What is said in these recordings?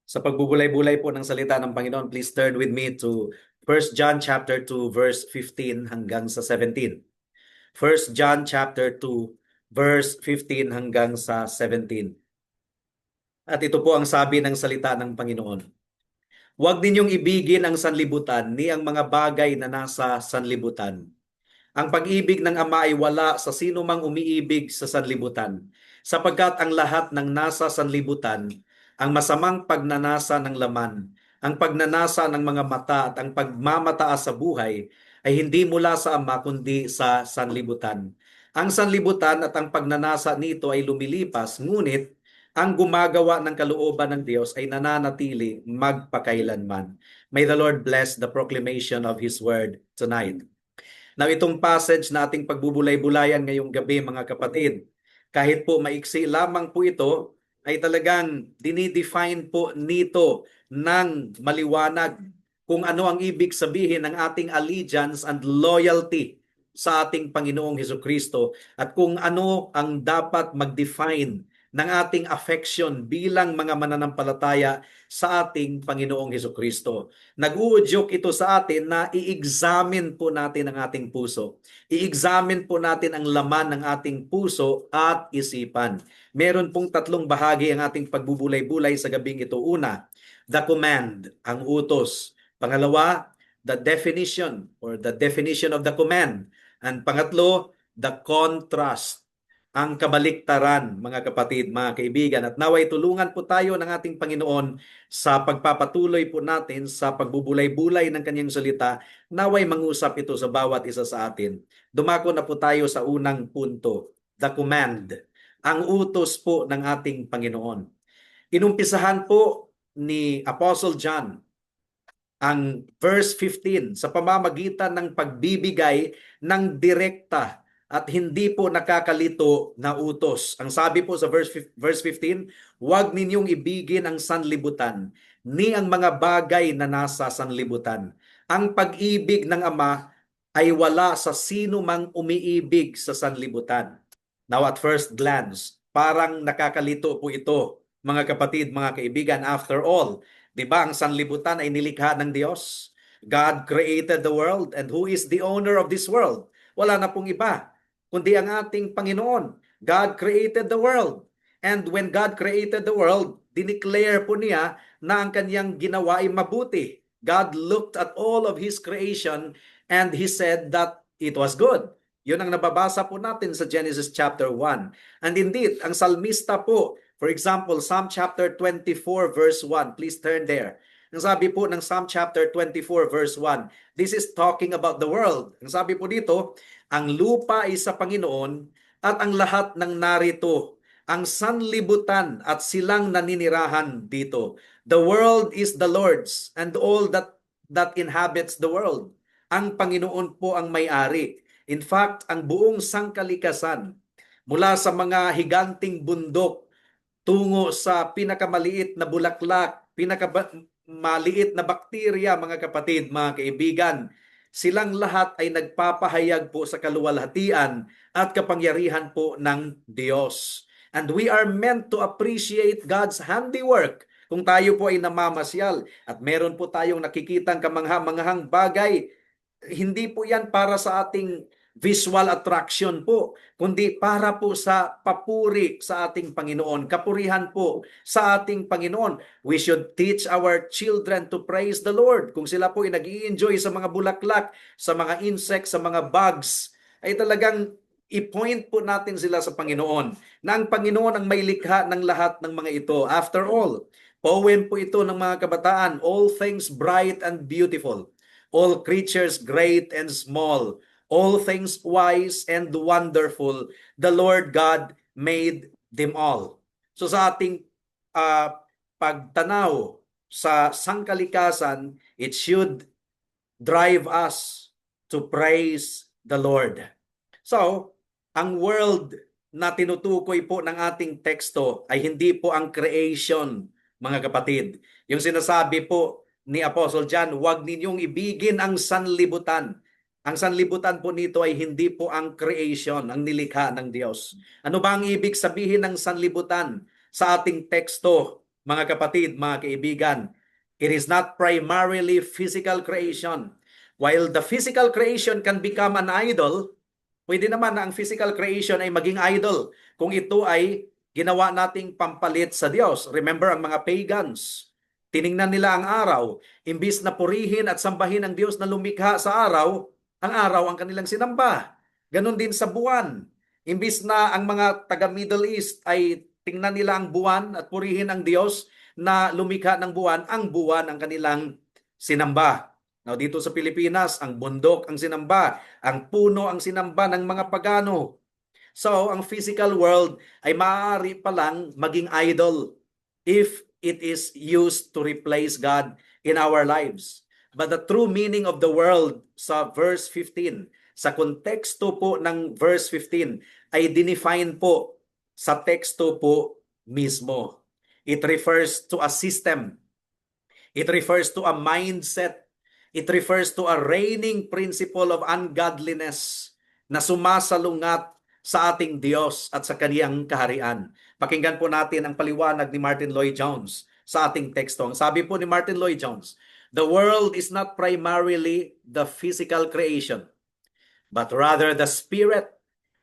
Sa pagbubulay-bulay po ng salita ng Panginoon, please turn with me to 1 John chapter 2 verse 15 hanggang sa 17. 1 John chapter 2 verse 15 hanggang sa 17. At ito po ang sabi ng salita ng Panginoon. Huwag ninyong ibigin ang sanlibutan ni ang mga bagay na nasa sanlibutan. Ang pag-ibig ng Ama ay wala sa sino mang umiibig sa sanlibutan, sapagkat ang lahat ng nasa sanlibutan, ang masamang pagnanasa ng laman, ang pagnanasa ng mga mata at ang pagmamataas sa buhay ay hindi mula sa Ama kundi sa sanlibutan. Ang sanlibutan at ang pagnanasa nito ay lumilipas, ngunit ang gumagawa ng kalooban ng Diyos ay nananatili magpakailanman. May the Lord bless the proclamation of His word tonight. Now itong passage na ating pagbubulay-bulayan ngayong gabi mga kapatid, kahit po maiksi lamang po ito, ay talagang dinidefine po nito ng maliwanag kung ano ang ibig sabihin ng ating allegiance and loyalty sa ating Panginoong Hesukristo at kung ano ang dapat mag-define ng ating affection bilang mga mananampalataya sa ating Panginoong Hesukristo. Nag-uudyok ito sa atin na i-examine po natin ang ating puso. I-examine po natin ang laman ng ating puso at isipan. Meron pong tatlong bahagi ang ating pagbubulay-bulay sa gabing ito. Una, the command, ang utos. Pangalawa, the definition or the definition of the command. And pangatlo, the contrast, ang kabaliktaran, mga kapatid, mga kaibigan. At naway tulungan po tayo ng ating Panginoon sa pagpapatuloy po natin sa pagbubulay-bulay ng kanyang salita. Naway mangusap ito sa bawat isa sa atin. Dumako na po tayo sa unang punto, the command, ang utos po ng ating Panginoon. Inumpisahan po ni Apostle John ang verse 15 sa pamamagitan ng pagbibigay ng direkta at hindi po nakakalito na utos. Ang sabi po sa verse 15, huwag ninyong ibigin ang sanlibutan ni ang mga bagay na nasa sanlibutan. Ang pag-ibig ng Ama ay wala sa sino mang umiibig sa sanlibutan. Now at first glance, parang nakakalito po ito, mga kapatid, mga kaibigan. After all, di ba ang sanlibutan ay nilikha ng Diyos? God created the world, and who is the owner of this world? Wala na pong iba, kundi ang ating Panginoon. God created the world. And when God created the world, dineclare po niya na ang kanyang ginawa ay mabuti. God looked at all of His creation and He said that it was good. Yun ang nababasa po natin sa Genesis chapter 1. And indeed, ang salmista po, for example, Psalm chapter 24 verse 1, please turn there. Ang sabi po ng Psalm chapter 24 verse 1, this is talking about the world. Ang sabi po dito, ang lupa ay sa Panginoon at ang lahat ng narito, ang sanlibutan at silang naninirahan dito. The world is the Lord's and all that inhabits the world. Ang Panginoon po ang may-ari. In fact, ang buong sangkalikasan, mula sa mga higanting bundok tungo sa pinakamaliit na bulaklak, pinakamaliit na bakterya, mga kapatid, mga kaibigan, silang lahat ay nagpapahayag po sa kaluwalhatian at kapangyarihan po ng Diyos. And we are meant to appreciate God's handiwork kung tayo po ay namamasyal at meron po tayong nakikitang kamangha-manghang bagay. Hindi po yan para sa ating visual attraction po, kundi para po sa papuri sa ating Panginoon, kapurihan po sa ating Panginoon. We should teach our children to praise the Lord. Kung sila po ay nag-i-enjoy sa mga bulaklak, sa mga insects, sa mga bugs, ay talagang i-point po natin sila sa Panginoon, na ang Panginoon ang may likha ng lahat ng mga ito. After all, poem po ito ng mga kabataan, all things bright and beautiful, all creatures great and small, all things wise and wonderful, the Lord God made them all. So sa ating pagtanaw sa sangkalikasan, it should drive us to praise the Lord. So, ang world na tinutukoy po ng ating teksto ay hindi po ang creation, mga kapatid. Yung sinasabi po ni Apostle John, huwag ninyong ibigin ang sanlibutan. Ang sanlibutan po nito ay hindi po ang creation, ang nilikha ng Diyos. Ano ba ang ibig sabihin ng sanlibutan sa ating teksto, mga kapatid, mga kaibigan, it is not primarily physical creation. While the physical creation can become an idol, pwede naman na ang physical creation ay maging idol kung ito ay ginawa nating pampalit sa Diyos. Remember ang mga pagans, tiningnan nila ang araw, imbis na purihin at sambahin ang Diyos na lumikha sa araw, ang araw ang kanilang sinamba. Ganon din sa buwan. Imbis na ang mga taga Middle East ay tingnan nila ang buwan at purihin ang Diyos na lumikha ng buwan, ang buwan ang kanilang sinamba. Now, dito sa Pilipinas, ang bundok ang sinamba, ang puno ang sinamba ng mga pagano. So, ang physical world ay maaari palang maging idol if it is used to replace God in our lives. But the true meaning of the world sa verse 15, sa konteksto po ng verse 15, ay dinefine po sa teksto po mismo. It refers to a system. It refers to a mindset. It refers to a reigning principle of ungodliness na sumasalungat sa ating Diyos at sa kaniyang kaharian. Pakinggan po natin ang paliwanag ni Martin Lloyd-Jones sa ating teksto. Ang sabi po ni Martin Lloyd-Jones, the world is not primarily the physical creation, but rather the spirit,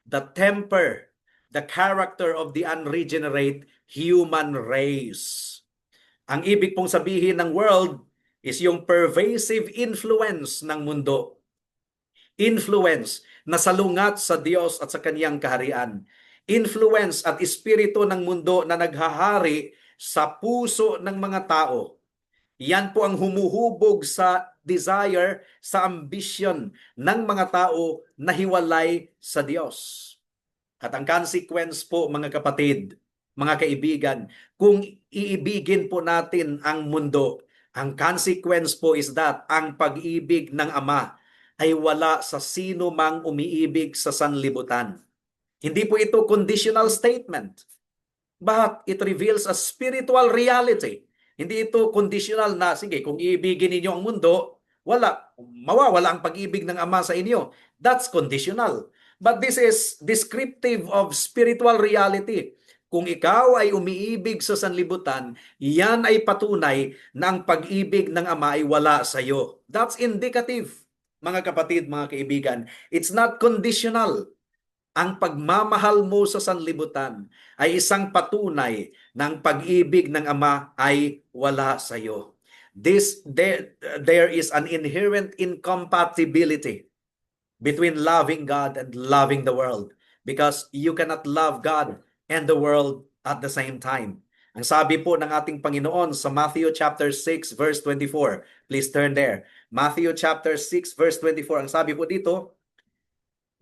the temper, the character of the unregenerate human race. Ang ibig pong sabihin ng world is yung pervasive influence ng mundo. Influence na salungat sa Diyos at sa kaniyang kaharian. Influence at espiritu ng mundo na naghahari sa puso ng mga tao. Yan po ang humuhubog sa desire, sa ambition ng mga tao na hiwalay sa Diyos. At ang consequence po, mga kapatid, mga kaibigan, kung iibigin po natin ang mundo, ang consequence po is that ang pag-ibig ng Ama ay wala sa sino mang umiibig sa sanlibutan. Hindi po ito conditional statement, but it reveals a spiritual reality. Hindi ito conditional na, sige, kung iibigin ninyo ang mundo, mawawala ang pag-ibig ng Ama sa inyo. That's conditional. But this is descriptive of spiritual reality. Kung ikaw ay umiibig sa sanlibutan, yan ay patunay na ang pag-ibig ng Ama ay wala sa iyo. That's indicative, mga kapatid, mga kaibigan. It's not conditional. Ang pagmamahal mo sa sanlibutan ay isang patunay ng pag-ibig ng Ama ay wala sa iyo. There is an inherent incompatibility between loving God and loving the world, because you cannot love God and the world at the same time. Ang sabi po ng ating Panginoon sa Matthew chapter 6 verse 24. Please turn there. Matthew chapter 6 verse 24. Ang sabi po dito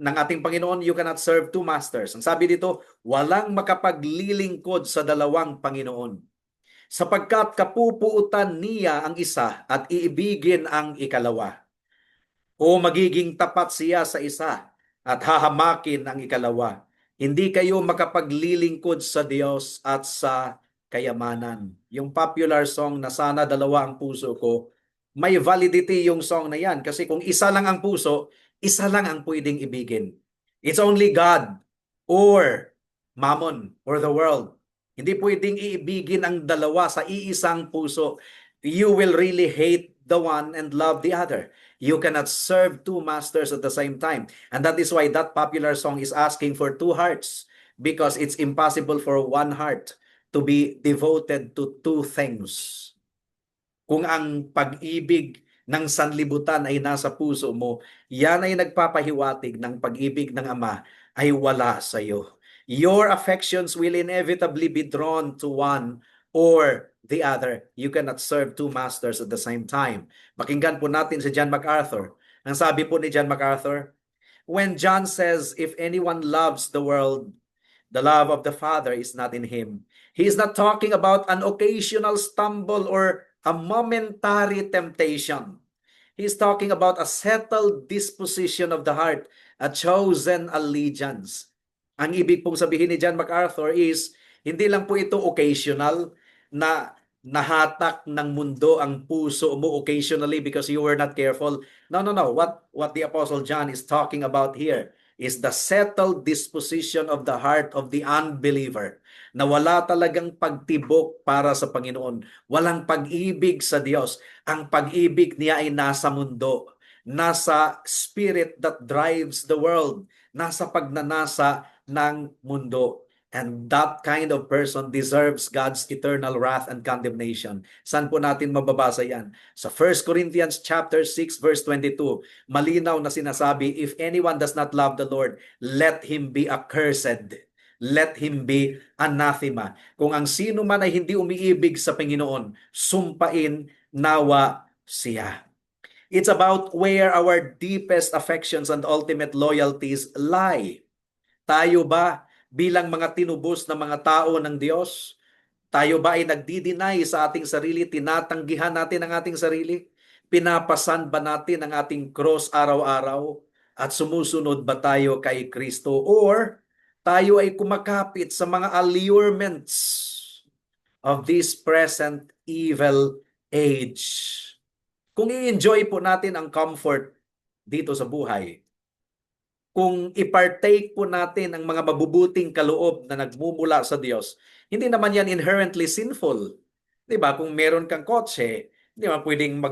ng ating Panginoon, you cannot serve two masters. Ang sabi dito, walang makapaglilingkod sa dalawang Panginoon, sapagkat kapupuutan niya ang isa at iibigin ang ikalawa, o magiging tapat siya sa isa at hahamakin ang ikalawa. Hindi kayo makapaglilingkod sa Diyos at sa kayamanan. Yung popular song na Sana Dalawa ang Puso Ko, may validity yung song na yan. Kasi kung isa lang ang puso, isa lang ang pwedeng ibigin. It's only God or mammon or the world. Hindi pwedeng iibigin ang dalawa sa iisang puso. You will really hate the one and love the other. You cannot serve two masters at the same time. And that is why that popular song is asking for two hearts, because it's impossible for one heart to be devoted to two things. Kung ang pag-ibig ng sanlibutan ay nasa puso mo, yan ay nagpapahiwatig ng pag-ibig ng Ama ay wala sa iyo. Your affections will inevitably be drawn to one or the other. You cannot serve two masters at the same time. Pakinggan po natin si John MacArthur. Ang sabi po ni John MacArthur, when John says, if anyone loves the world, the love of the Father is not in him. He is not talking about an occasional stumble or a momentary temptation. He is talking about a settled disposition of the heart, a chosen allegiance. Ang ibig pong sabihin ni John MacArthur is, hindi lang po ito occasional na nahatak ng mundo ang puso mo occasionally because you were not careful. No. What the Apostle John is talking about here is the settled disposition of the heart of the unbeliever. na wala talagang pagtibok para sa Panginoon. Walang pag-ibig sa Diyos. Ang pag-ibig niya ay nasa mundo, nasa spirit that drives the world, nasa pagnanasa ng mundo. And that kind of person deserves God's eternal wrath and condemnation. Saan po natin mababasa yan? Sa 1 Corinthians chapter 6 verse 22, malinaw na sinasabi, if anyone does not love the Lord, let him be accursed. Let him be anathema. Kung ang sino man ay hindi umiibig sa Panginoon, sumpain nawa siya. It's about where our deepest affections and ultimate loyalties lie. Tayo ba bilang mga tinubos na mga tao ng Diyos? Tayo ba ay nagdi-deny sa ating sarili? Tinatanggihan natin ang ating sarili? Pinapasan ba natin ang ating cross araw-araw? At sumusunod ba tayo kay Kristo? Or tayo ay kumakapit sa mga allurements of this present evil age? Kung i-enjoy po natin ang comfort dito sa buhay, kung i-partake po natin ang mga mabubuting kaloob na nagmumula sa Diyos, hindi naman yan inherently sinful. 'Di ba? Kung meron kang kotse, hindi ba pwedeng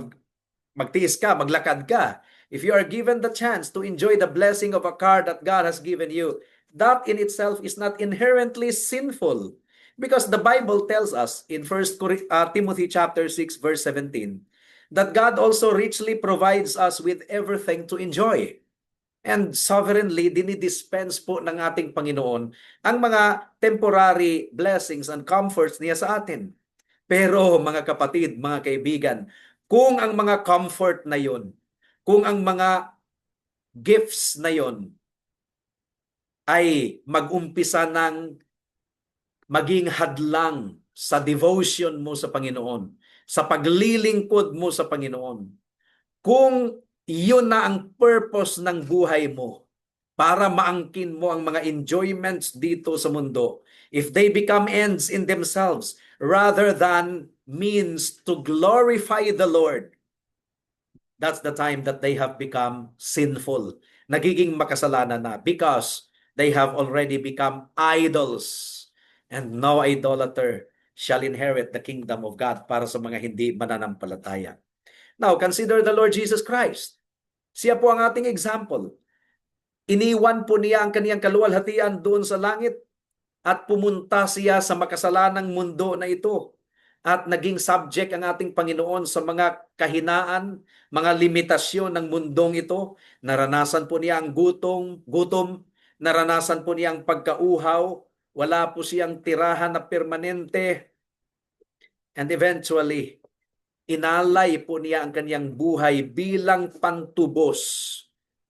magtiis ka, maglakad ka. If you are given the chance to enjoy the blessing of a car that God has given you, that in itself is not inherently sinful. Because the Bible tells us in Timothy chapter 6 verse 17 that God also richly provides us with everything to enjoy. And sovereignly, dinidispense po ng ating Panginoon ang mga temporary blessings and comforts niya sa atin. Pero mga kapatid, mga kaibigan, kung ang mga comfort na yon, kung ang mga gifts na yon ay mag-umpisa ng maging hadlang sa devotion mo sa Panginoon, sa paglilingkod mo sa Panginoon, kung iyon na ang purpose ng buhay mo para maangkin mo ang mga enjoyments dito sa mundo, if they become ends in themselves rather than means to glorify the Lord, that's the time that they have become sinful. Nagiging makasalanan na because they have already become idols. And no idolater shall inherit the kingdom of God, para sa mga hindi mananampalataya. Now, consider the Lord Jesus Christ. Siya po ang ating example. Iniwan po niya ang kaniyang kaluwalhatian doon sa langit at pumunta siya sa makasalanang mundo na ito. At naging subject ang ating Panginoon sa mga kahinaan, mga limitasyon ng mundong ito. Naranasan po niya ang gutom, naranasan po niya ang pagkauhaw, wala po siyang tirahan na permanente. And eventually, inalay po niya ang kaniyang buhay bilang pantubos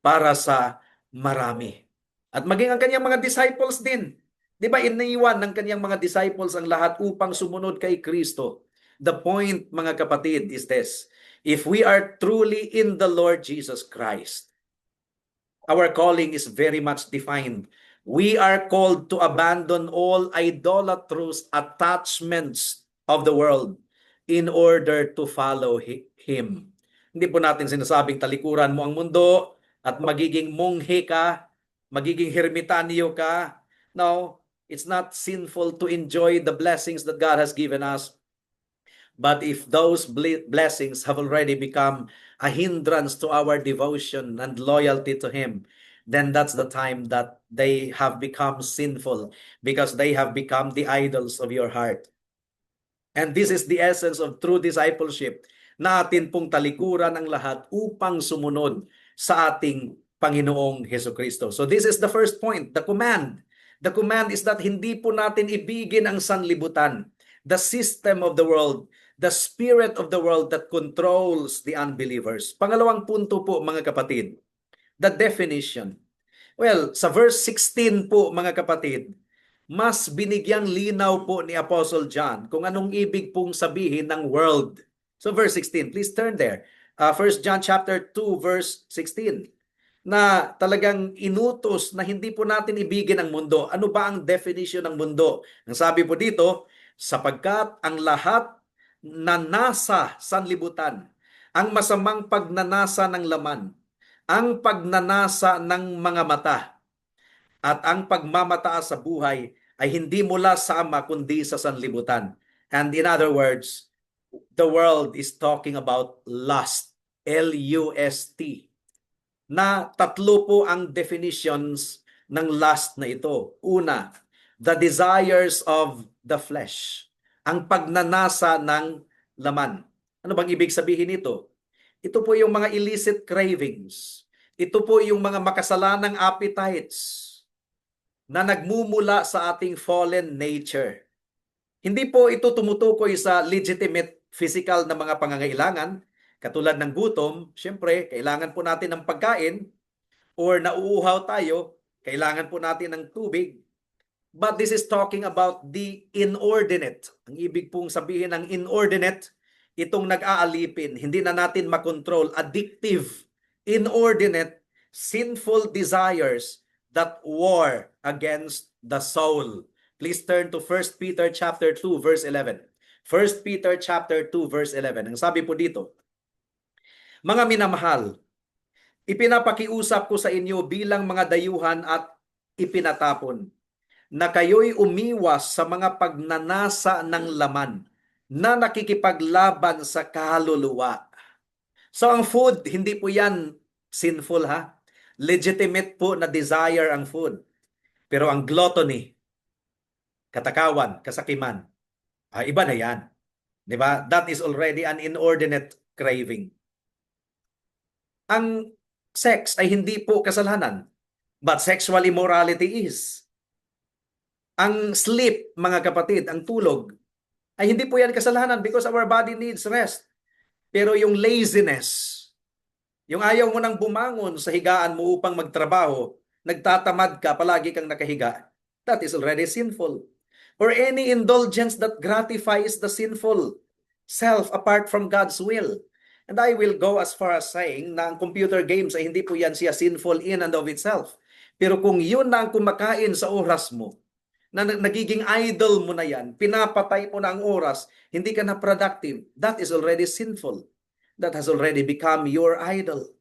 para sa marami. At maging ang kaniyang mga disciples din. Di ba iniwan ng kaniyang mga disciples ang lahat upang sumunod kay Kristo? The point, mga kapatid, is this. If we are truly in the Lord Jesus Christ, our calling is very much defined. We are called to abandon all idolatrous attachments of the world in order to follow Him. Hindi po natin sinasabing talikuran mo ang mundo at magiging monghe ka, magiging hermitanyo ka. No, it's not sinful to enjoy the blessings that God has given us. But if those blessings have already become a hindrance to our devotion and loyalty to Him, then that's the time that they have become sinful, because they have become the idols of your heart. And this is the essence of true discipleship, na atin pong talikuran ang lahat upang sumunod sa ating Panginoong Hesukristo. So this is the first point, the command. The command is that hindi po natin ibigin ang sanlibutan, the system of the world, the spirit of the world that controls the unbelievers. Pangalawang punto po, mga kapatid, the definition. Well, sa verse 16 po, mga kapatid, mas binigyang linaw po ni Apostle John kung anong ibig pong sabihin ng world. So verse 16, please turn there. 1 John chapter 2 verse 16, na talagang inutos na hindi po natin ibigin ang mundo. Ano ba ang definition ng mundo? Ang sabi po dito, sapagkat ang lahat na nasa sanlibutan, ang masamang pagnanasa ng laman, ang pagnanasa ng mga mata, at ang pagmamataas sa buhay ay hindi mula sa Ama kundi sa sanlibutan. And in other words, the world is talking about lust, L-U-S-T, na tatlo po ang definitions ng lust na ito. Una, the desires of the flesh, ang pagnanasa ng laman. Ano bang ibig sabihin nito? Ito po yung mga illicit cravings. Ito po yung mga makasalanang appetites na nagmumula sa ating fallen nature. Hindi po ito tumutukoy sa legitimate physical na mga pangangailangan, katulad ng gutom. Siyempre, kailangan po natin ng pagkain, or nauuhaw tayo, kailangan po natin ng tubig. But this is talking about the inordinate. Ang ibig pong sabihin ng inordinate, itong nag-aalipin, hindi na natin makontrol, addictive, inordinate, sinful desires that war against the soul. Please turn to 1 Peter chapter 2 verse 11. 1 Peter chapter 2 verse 11. Ang sabi po dito, mga minamahal, ipinapakiusap ko sa inyo bilang mga dayuhan at ipinatapon na kayo'y umiwas sa mga pagnanasa ng laman na nakikipaglaban sa kaluluwa. So ang food, hindi po yan sinful ha. Legitimate po na desire ang food. Pero ang gluttony, katakawan, kasakiman, iba na yan. Di ba? That is already an inordinate craving. Ang sex ay hindi po kasalanan, but sexual immorality is. Ang sleep, mga kapatid, ang tulog, ay hindi po yan kasalanan because our body needs rest. Pero yung laziness, yung ayaw mo nang bumangon sa higaan mo upang magtrabaho, nagtatamad ka, palagi kang nakahiga, that is already sinful. Or any indulgence that gratifies the sinful self apart from God's will. And I will go as far as saying na ang computer games ay hindi po yan siya sinful in and of itself. Pero kung yun na ang kumakain sa oras mo, na nagiging idol mo na yan, pinapatay mo na ang oras, hindi ka na productive, that is already sinful. That has already become your idol.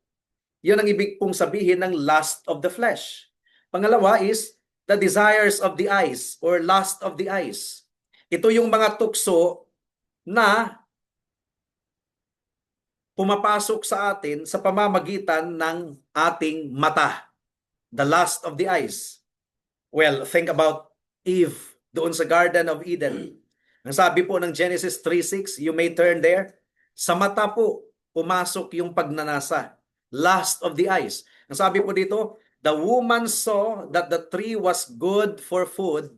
Yun ang ibig pong sabihin ng lust of the flesh. Pangalawa is the desires of the eyes or lust of the eyes. Ito yung mga tukso na pumapasok sa atin sa pamamagitan ng ating mata. The lust of the eyes. Well, think about Eve doon sa Garden of Eden. Ang sabi po ng Genesis 3:6, you may turn there. Sa mata po, pumasok yung pagnanasa. Lust of the eyes. Ang sabi po dito, the woman saw that the tree was good for food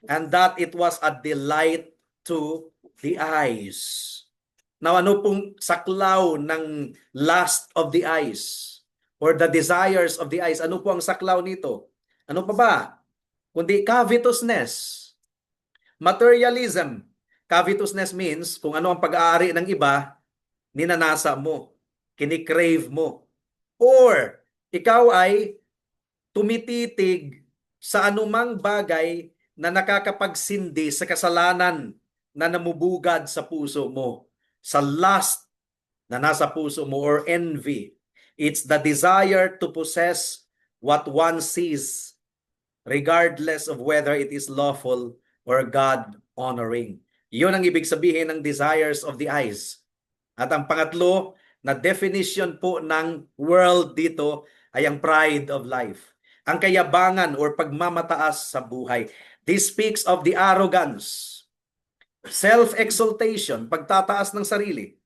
and that it was a delight to the eyes. Now, ano pong saklaw ng lust of the eyes or the desires of the eyes? Ano po ang saklaw nito? Ano pa ba? Kundi covetousness, materialism. Covetousness means kung ano ang pag-aari ng iba, ninanasa mo, kinikrave mo. Or ikaw ay tumititig sa anumang bagay na nakakapagsindi sa kasalanan na namubugad sa puso mo, sa lust na nasa puso mo or envy. It's the desire to possess what one sees, regardless of whether it is lawful or God-honoring. Yun ang ibig sabihin ng desires of the eyes. At ang pangatlo na definition po ng world dito ay ang pride of life. Ang kayabangan or pagmamataas sa buhay. This speaks of the arrogance, self-exaltation, pagtataas ng sarili,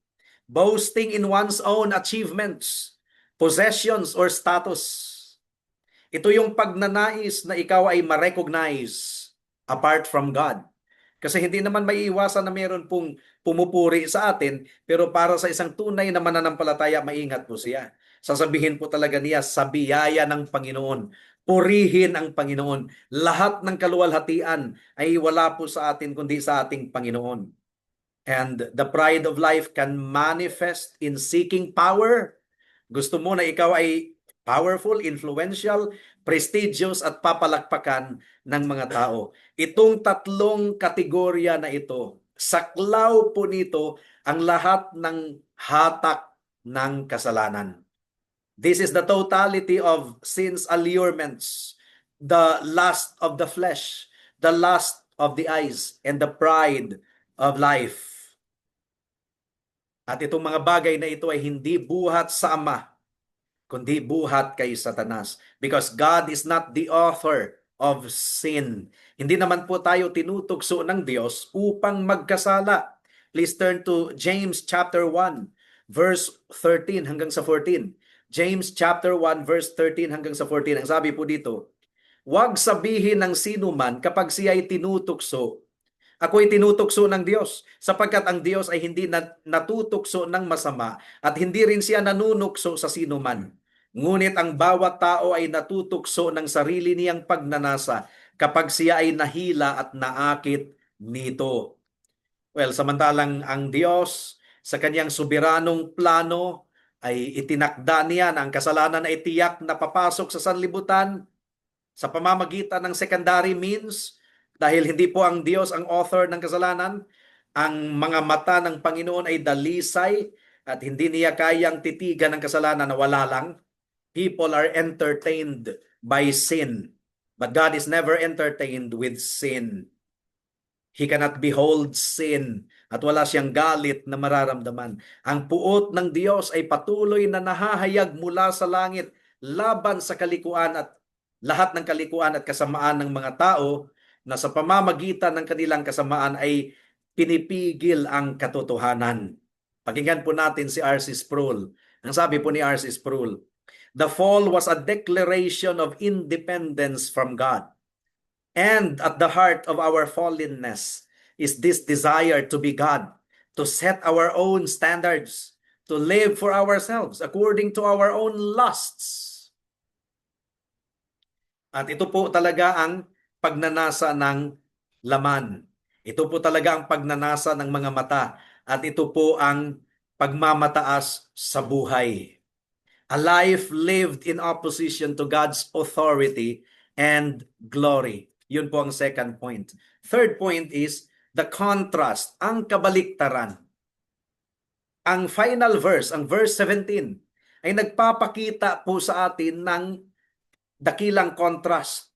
boasting in one's own achievements, possessions, or status. Ito yung pagnanais na ikaw ay ma-recognize apart from God. Kasi hindi naman maiiwasan na meron pong pumupuri sa atin, pero para sa isang tunay na mananampalataya, maingat po siya. Sasabihin po talaga niya, sa biyaya ng Panginoon, purihin ang Panginoon. Lahat ng kaluwalhatian ay wala po sa atin kundi sa ating Panginoon. And the pride of life can manifest in seeking power. Gusto mo na ikaw ay powerful, influential, prestigious at papalakpakan ng mga tao. Itong tatlong kategorya na ito, saklaw po nito ang lahat ng hatak ng kasalanan. This is the totality of sin's allurements, the lust of the flesh, the lust of the eyes, and the pride of life. At itong mga bagay na ito ay hindi buhat sa Ama, kundi buhat kay Satanas. Because God is not the author of sin. Hindi naman po tayo tinutugso ng Diyos upang magkasala. Please turn to James chapter 1, verse 13 hanggang sa 14. James chapter 1, verse 13 hanggang sa 14. Ang sabi po dito, huwag sabihin ng sino man kapag siya ay tinutukso, ako'y tinutukso ng Diyos, sapagkat ang Diyos ay hindi natutukso ng masama at hindi rin siya nanunukso sa sino man. Ngunit ang bawat tao ay natutukso ng sarili niyang pagnanasa kapag siya ay nahila at naakit nito. Well, samantalang ang Diyos sa kanyang soberanong plano ay itinakda niya na ang kasalanan ay tiyak na papasok sa sanlibutan sa pamamagitan ng secondary means. Dahil hindi po ang Diyos ang author ng kasalanan, ang mga mata ng Panginoon ay dalisay at hindi niya kayang titigan ng kasalanan na wala lang. People are entertained by sin, but God is never entertained with sin. He cannot behold sin at wala siyang galit na mararamdaman. Ang puot ng Diyos ay patuloy na nahahayag mula sa langit laban sa kalikuan at lahat ng kalikuan at kasamaan ng mga tao na sa pamamagitan ng kanilang kasamaan ay pinipigil ang katotohanan. Pakinggan po natin si R.C. Sproul. Ang sabi po ni R.C. Sproul, the fall was a declaration of independence from God. And at the heart of our fallenness is this desire to be God, to set our own standards, to live for ourselves according to our own lusts. At ito po talaga ang pagnanasa ng laman. Ito po talaga ang pagnanasa ng mga mata. At ito po ang pagmamataas sa buhay. A life lived in opposition to God's authority and glory. Yun po ang second point. Third point is the contrast, ang kabaliktaran. Ang final verse, ang verse 17, ay nagpapakita po sa atin ng dakilang contrast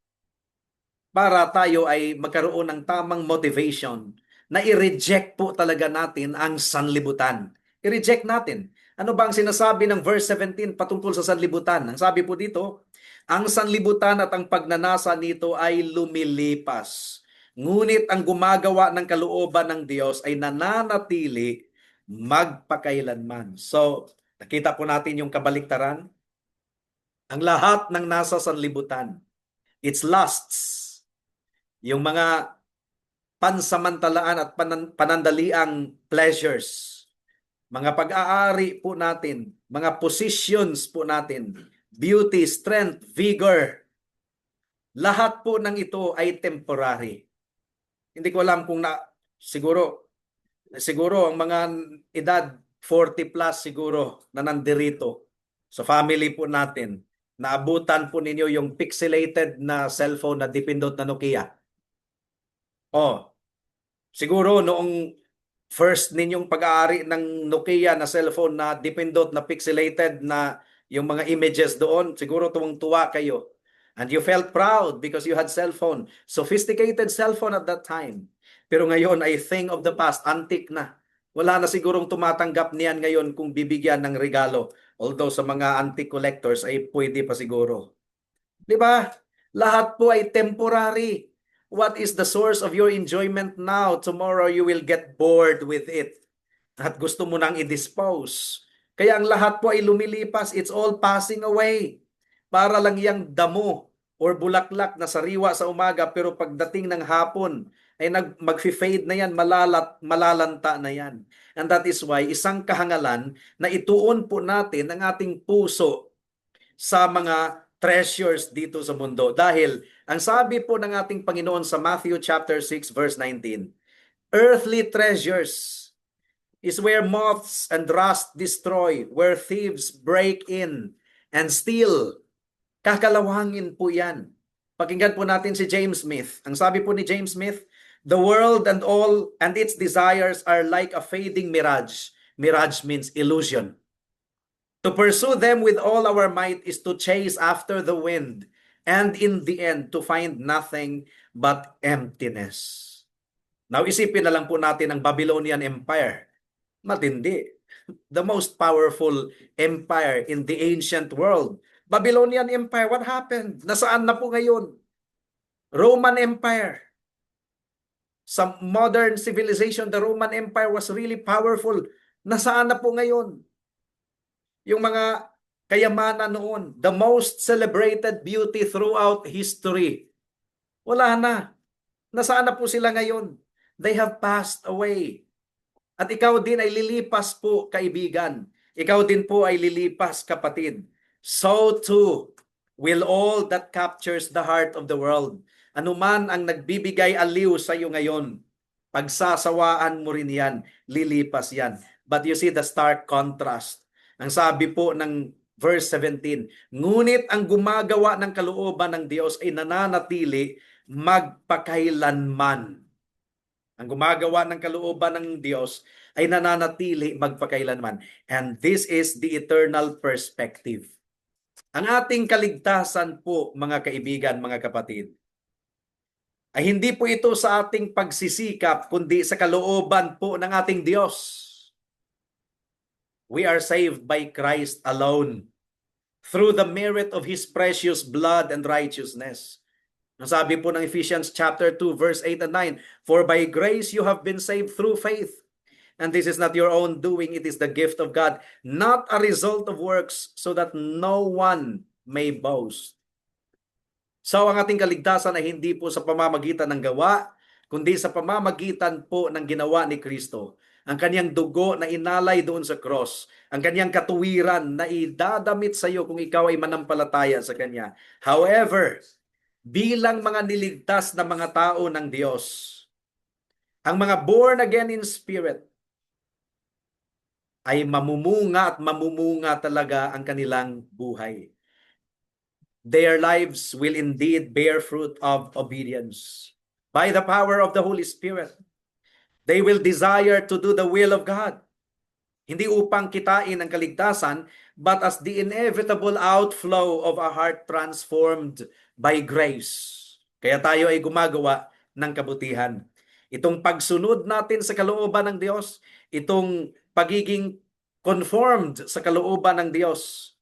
para tayo ay magkaroon ng tamang motivation na i-reject po talaga natin ang sanlibutan. I-reject natin. Ano ba ang sinasabi ng verse 17 patungkol sa sanlibutan? Ang sabi po dito, ang sanlibutan at ang pagnanasa nito ay lumilipas. Ngunit ang gumagawa ng kalooban ng Diyos ay nananatili magpakailanman. So, nakita po natin yung kabaliktaran. Ang lahat ng nasa sanlibutan, its lusts, yung mga pansamantalaan at panandaliang pleasures, mga pag-aari po natin, mga positions po natin, beauty, strength, vigor, lahat po ng ito ay temporary. Hindi ko alam kung siguro ang mga edad 40 plus siguro na nandirito sa family po natin, naabutan po ninyo yung pixelated na cellphone na dipindot na Nokia. Siguro noong first ninyong pag-aari ng Nokia na cellphone na dipindot na pixelated na yung mga images doon, siguro tuwang-tuwa kayo. And you felt proud because you had cellphone. Sophisticated cellphone at that time. Pero ngayon ay thing of the past, antique na. Wala na sigurong tumatanggap niyan ngayon kung bibigyan ng regalo. Although sa mga antique collectors ay pwede pa siguro. Di ba? Lahat po ay temporary. What is the source of your enjoyment now? Tomorrow you will get bored with it. At gusto mo nang i-dispose. Kaya ang lahat po ay lumilipas. It's all passing away. Para lang yang damo or bulaklak na sariwa sa umaga pero pagdating ng hapon ay mag-fade na yan, malalanta na yan. And that is why isang kahangalan na ituon po natin ang ating puso sa mga treasures dito sa mundo. Dahil ang sabi po ng ating Panginoon sa Matthew chapter 6 verse 19, earthly treasures is where moths and rust destroy, where thieves break in and steal. Kakalawangin po yan. Pakinggan po natin si James Smith. Ang sabi po ni James Smith, the world and all and its desires are like a fading mirage. Mirage means illusion. To pursue them with all our might is to chase after the wind, and in the end to find nothing but emptiness. Now, isipin na lang po natin ang Babylonian Empire. Matindi. The most powerful empire in the ancient world. Babylonian Empire, what happened? Nasaan na po ngayon? Roman Empire. Sa modern civilization, the Roman Empire was really powerful. Nasaan na po ngayon? Yung mga kayamanan noon, the most celebrated beauty throughout history. Wala na. Nasaan na po sila ngayon? They have passed away. At ikaw din ay lilipas po, kaibigan. Ikaw din po ay lilipas, kapatid. So too will all that captures the heart of the world. Anuman ang nagbibigay aliw sa iyo ngayon, pagsasawaan mo rin yan, lilipas yan. But you see the stark contrast. Ang sabi po ng verse 17, ngunit ang gumagawa ng kalooban ng Diyos ay nananatili magpakailanman. Ang gumagawa ng kalooban ng Diyos ay nananatili magpakailanman. And this is the eternal perspective. Ang ating kaligtasan po, mga kaibigan, mga kapatid, ay hindi po ito sa ating pagsisikap, kundi sa kalooban po ng ating Diyos. We are saved by Christ alone, through the merit of His precious blood and righteousness. Sabi po ng Ephesians chapter 2, verse 8 and 9, for by grace you have been saved through faith. And this is not your own doing, it is the gift of God, not a result of works, so that no one may boast. So ang ating kaligtasan ay hindi po sa pamamagitan ng gawa, kundi sa pamamagitan po ng ginawa ni Kristo. Ang kanyang dugo na inalay doon sa cross, ang kanyang katuwiran na idadamit sa iyo kung ikaw ay manampalataya sa kanya. However, bilang mga niligtas na mga tao ng Diyos, ang mga born again in spirit, ay mamumunga at mamumunga talaga ang kanilang buhay. Their lives will indeed bear fruit of obedience. By the power of the Holy Spirit, they will desire to do the will of God. Hindi upang kitain ang kaligtasan, but as the inevitable outflow of a heart transformed by grace. Kaya tayo ay gumagawa ng kabutihan. Itong pagsunod natin sa kalooban ng Diyos, itong pagiging conformed sa kalooban ng Diyos,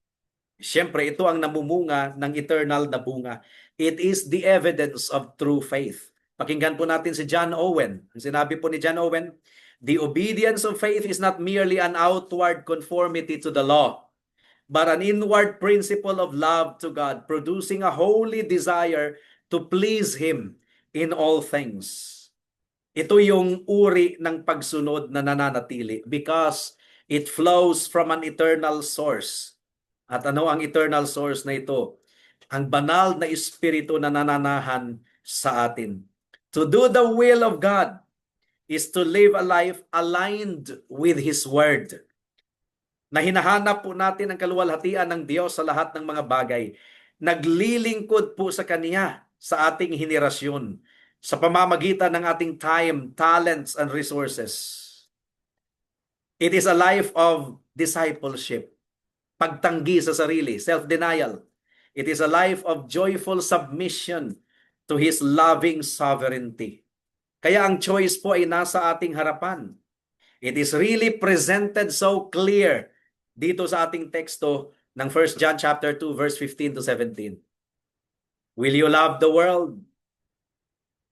siyempre ito ang namumunga ng eternal na bunga. It is the evidence of true faith. Pakinggan po natin si John Owen. Ang sinabi po ni John Owen, the obedience of faith is not merely an outward conformity to the law, but an inward principle of love to God, producing a holy desire to please Him in all things. Ito yung uri ng pagsunod na nananatili because it flows from an eternal source. At ano ang eternal source na ito? Ang banal na Espiritu na nananahan sa atin. To do the will of God is to live a life aligned with His Word. Na hinahanap po natin ang kaluwalhatian ng Diyos sa lahat ng mga bagay. Naglilingkod po sa Kanya sa ating henerasyon sa pamamagitan ng ating time, talents, and resources. It is a life of discipleship. Pagtanggi sa sarili, self-denial. It is a life of joyful submission to His loving sovereignty. Kaya ang choice po ay nasa ating harapan. It is really presented so clear dito sa ating teksto ng 1 John chapter 2 verse 15 to 17. Will you love the world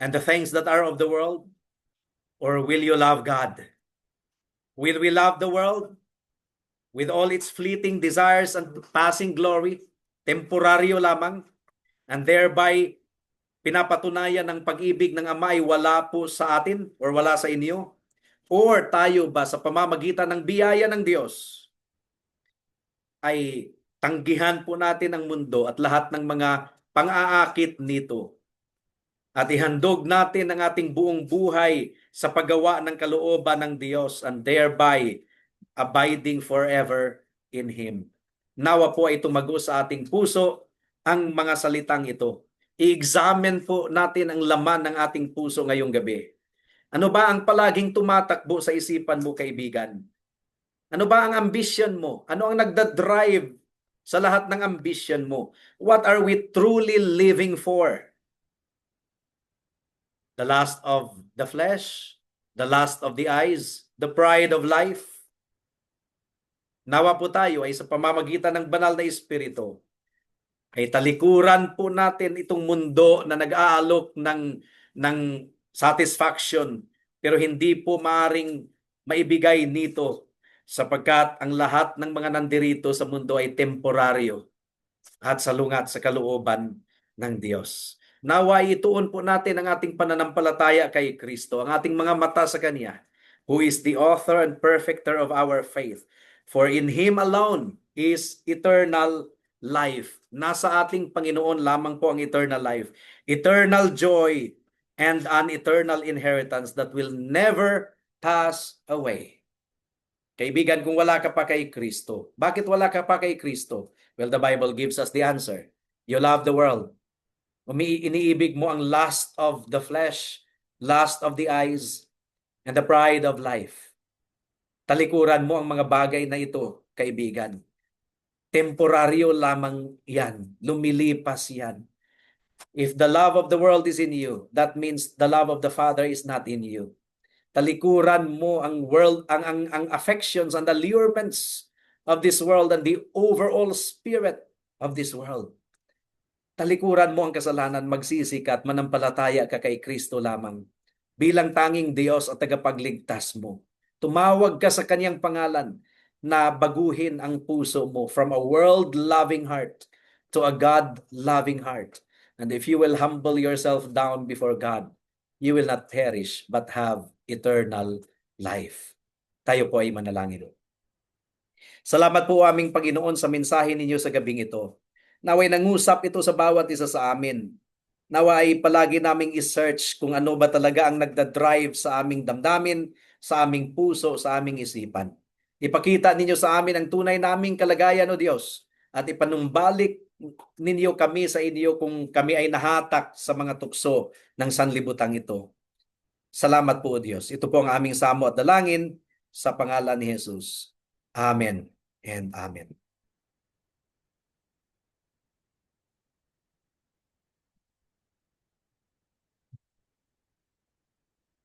and the things that are of the world, or will you love God? Will we love the world with all its fleeting desires and passing glory, temporaryo lamang, and thereby pinapatunayan ng pag-ibig ng Ama ay wala po sa atin or wala sa inyo? Or tayo ba sa pamamagitan ng biyaya ng Diyos ay tanggihan po natin ang mundo at lahat ng mga pang-aakit nito at ihandog natin ang ating buong buhay sa paggawa ng kalooban ng Diyos and thereby abiding forever in Him. Nawa po ay tumago sa ating puso ang mga salitang ito. I-examine po natin ang laman ng ating puso ngayong gabi. Ano ba ang palaging tumatakbo sa isipan mo, kaibigan? Ano ba ang ambition mo? Ano ang nagdadrive sa lahat ng ambition mo? What are we truly living for? the lust of the flesh, the lust of the eyes, the pride of life. Nawa po tayo ay sa pamamagitan ng banal na Espiritu, ay talikuran po natin itong mundo na nag-aalok ng satisfaction, pero hindi po maaring maibigay nito sapagkat ang lahat ng mga nandirito sa mundo ay temporaryo at salungat sa kalooban ng Diyos. Nawa ituon po natin ang ating pananampalataya kay Kristo, ang ating mga mata sa Kanya, who is the author and perfecter of our faith. For in Him alone is eternal life. Nasa ating Panginoon lamang po ang eternal life, eternal joy, and an eternal inheritance that will never pass away. Kaibigan, kung wala ka pa kay Kristo, bakit wala ka pa kay Kristo? Well, the Bible gives us the answer. You love the world. Iniibig mo ang lust of the flesh, lust of the eyes, and the pride of life. Talikuran mo ang mga bagay na ito, kaibigan. Temporaryo lamang yan. Lumilipas yan. If the love of the world is in you, that means the love of the Father is not in you. Talikuran mo ang world, ang affections and allurements of this world and the overall spirit of this world. Talikuran mo ang kasalanan, magsisikat, manampalataya ka kay Kristo lamang bilang tanging Diyos at tagapagligtas mo. Tumawag ka sa Kanyang pangalan na baguhin ang puso mo from a world-loving heart to a God-loving heart. And if you will humble yourself down before God, you will not perish but have eternal life. Tayo po ay manalangin. Salamat po aming Panginoon sa mensahe ninyo sa gabing ito. Naway nangusap ito sa bawat isa sa amin. Naway palagi naming i-search kung ano ba talaga ang nagda-drive sa aming damdamin, sa aming puso, sa aming isipan. Ipakita ninyo sa amin ang tunay naming kalagayan, O Diyos, at ipanumbalik ninyo kami sa inyo kung kami ay nahatak sa mga tukso ng sanlibutan ito. Salamat po, O Diyos. Ito po ang aming samo at dalangin sa pangalan ni Jesus. Amen and amen.